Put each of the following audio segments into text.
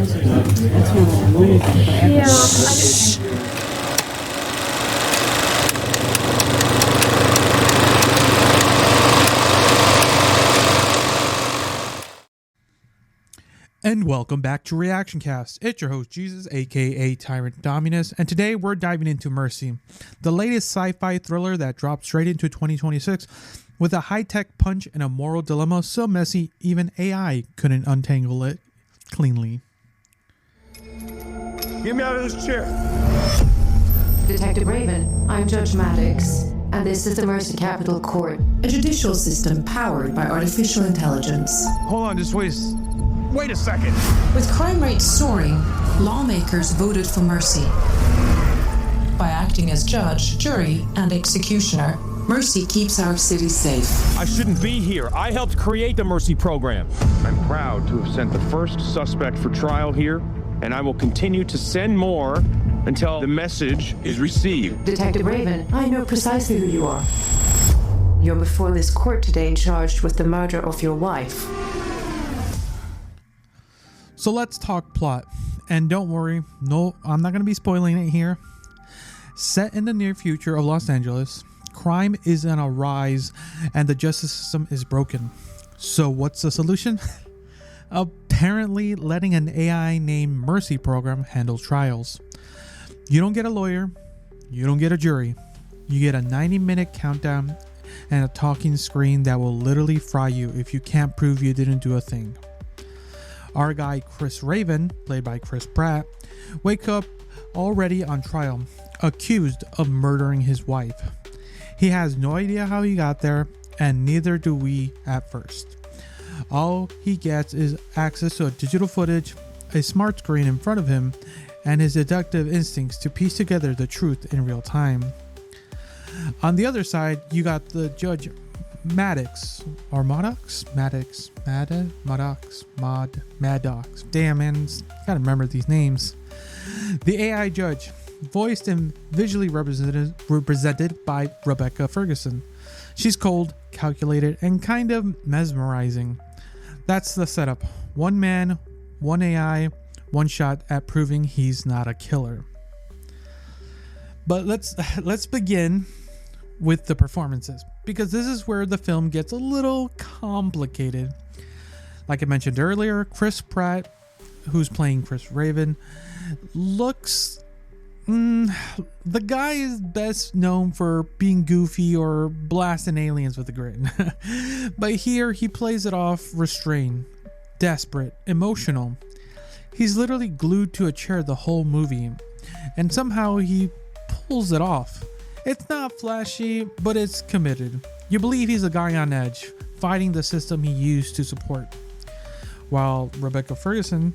And welcome back to Reactioncast. It's your host, Jesus, aka Tyrant Dominus, and today we're diving into Mercy, the latest sci-fi thriller that dropped straight into 2026 with a high-tech punch and a moral dilemma so messy even AI couldn't untangle it cleanly. Get me out of this chair. Detective Raven, I'm Judge Maddox, and this is the Mercy Capital Court, a judicial system powered by artificial intelligence. Hold on, just wait a second. With crime rates soaring, lawmakers voted for Mercy. By acting as judge, jury, and executioner, Mercy keeps our city safe. I shouldn't be here. I helped create the Mercy program. I'm proud to have sent the first suspect for trial here, and I will continue to send more until the message is received. Detective Raven, I know precisely who you are. You're before this court today and charged with the murder of your wife. So let's talk plot. And don't worry, no, I'm not going to be spoiling it here. Set in the near future of Los Angeles, crime is on a rise and the justice system is broken. So what's the solution? Apparently letting an AI named Mercy program handle trials. You don't get a lawyer, you don't get a jury. You get a 90-minute countdown and a talking screen that will literally fry you if you can't prove you didn't do a thing. Our guy Chris Raven, played by Chris Pratt, wake up already on trial, accused of murdering his wife. He has no idea how he got there, and neither do we at first. All he gets is access to digital footage, a smart screen in front of him, and his deductive instincts to piece together the truth in real time. On the other side, you got the judge Maddox. Damn, man, gotta remember these names. The AI judge, voiced and visually represented by Rebecca Ferguson. She's cold, calculated, and kind of mesmerizing. That's the setup. One man, one AI, one shot at proving he's not a killer. But let's begin with the performances, because this is where the film gets a little complicated. Like I mentioned earlier, Chris Pratt, who's playing Chris Raven, looks... the guy is best known for being goofy or blasting aliens with a grin. But here he plays it off restrained, desperate, emotional. He's literally glued to a chair the whole movie, and somehow he pulls it off. It's not flashy, but it's committed. You believe he's a guy on edge, fighting the system he used to support. While Rebecca Ferguson,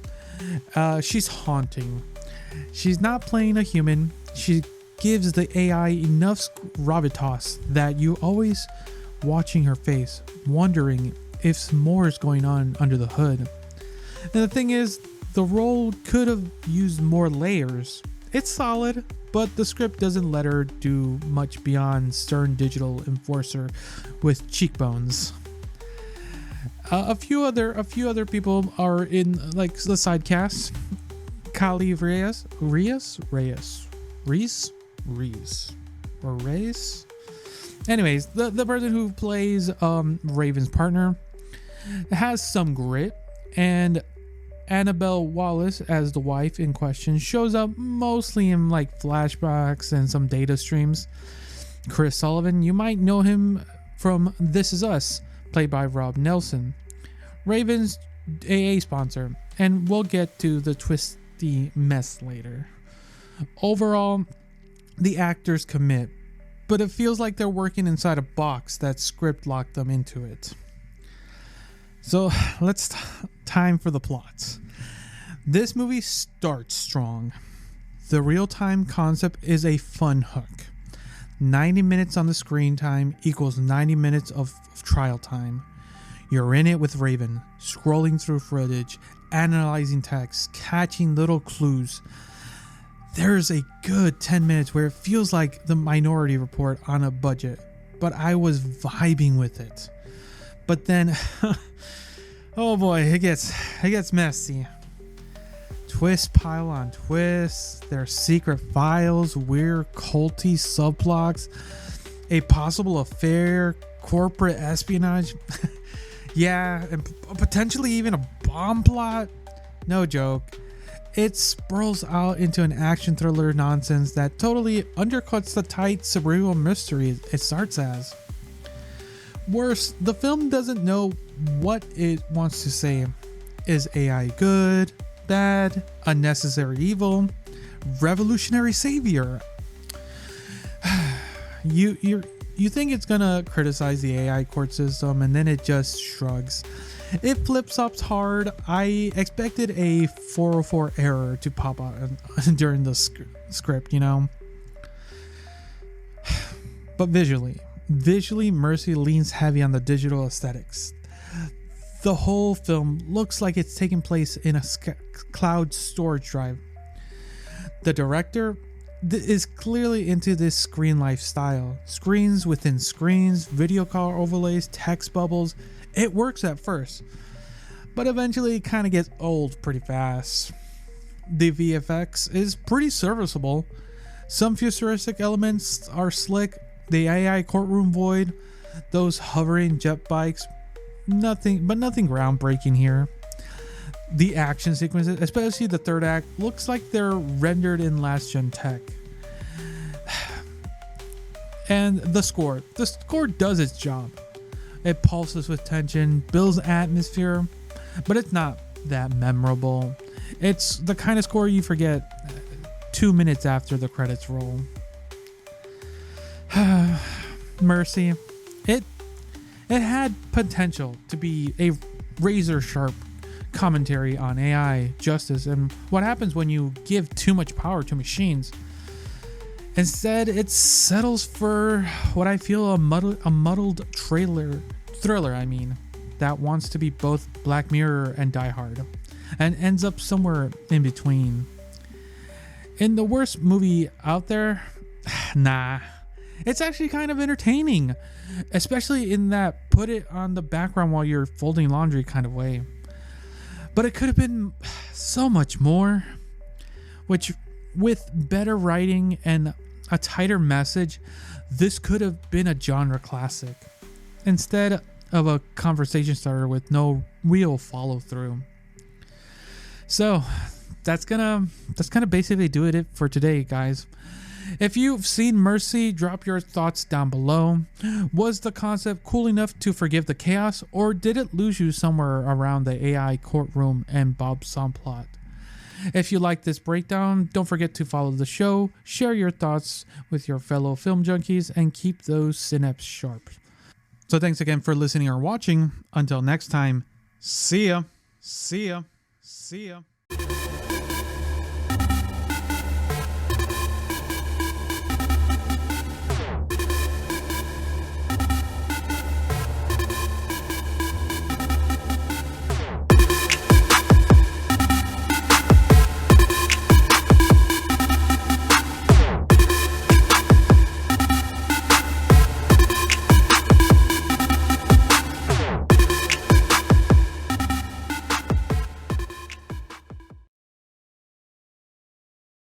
she's haunting. She's not playing a human. She gives the AI enough gravitas that you always watching her face, wondering if more is going on under the hood. And the thing is, the role could have used more layers. It's solid, but the script doesn't let her do much beyond stern digital enforcer with cheekbones. A few other people are in like the side cast. Kali Reyes. Anyways, the person who plays Raven's partner has some grit, and Annabelle Wallace as the wife in question shows up mostly in like flashbacks and some data streams. Chris Sullivan, you might know him from This Is Us, played by Rob Nelson, Raven's AA sponsor, and we'll get to the twisty mess later. Overall, the actors commit, but it feels like they're working inside a box that script locked them into it. So time for the plots. This movie starts strong. The real-time concept is a fun hook. 90 minutes on the screen time equals 90 minutes of trial time. You're in it with Raven, scrolling through footage, analyzing text, catching little clues. There's a good 10 minutes where it feels like the Minority Report on a budget, but I was vibing with it. But then, oh boy, it gets messy. twist pile on twists, their secret files, weird culty subplots, a possible affair, corporate espionage, yeah, and potentially even a bomb plot. No joke. It spirals out into an action thriller nonsense that totally undercuts the tight surreal mystery it starts as. Worse, the film doesn't know what it wants to say. Is AI good, bad, unnecessary evil, revolutionary savior? You think it's gonna criticize the AI court system, and then it just shrugs. It flips up hard. I expected a 404 error to pop out during the script, you know. But visually, Mercy leans heavy on the digital aesthetics. The whole film looks like it's taking place in a cloud storage drive. The director is clearly into this screen lifestyle. Screens within screens, video call overlays, text bubbles. It works at first, but eventually it kind of gets old pretty fast. The VFX is pretty serviceable. Some futuristic elements are slick. The AI courtroom void, those hovering jet bikes, nothing groundbreaking here. The action sequences, especially the third act, looks like they're rendered in last gen tech. And the score does its job. It pulses with tension, builds atmosphere, but it's not that memorable. It's the kind of score you forget 2 minutes after the credits roll. Mercy, it had potential to be a razor sharp commentary on AI, justice, and what happens when you give too much power to machines. Instead, it settles for what I feel a muddled thriller that wants to be both Black Mirror and Die Hard, and ends up somewhere in between. In the worst movie out there, nah. It's actually kind of entertaining, especially in that put it on the background while you're folding laundry kind of way. But it could have been so much more, which with better writing and a tighter message, this could have been a genre classic instead of a conversation starter with no real follow through. So that's gonna basically do it for today, guys. If you've seen Mercy, drop your thoughts down below. Was the concept cool enough to forgive the chaos, or did it lose you somewhere around the AI courtroom and Bob's subplot? If you like this breakdown, don't forget to follow the show, share your thoughts with your fellow film junkies, and keep those synapses sharp. So thanks again for listening or watching. Until next time, see ya. See ya. See ya.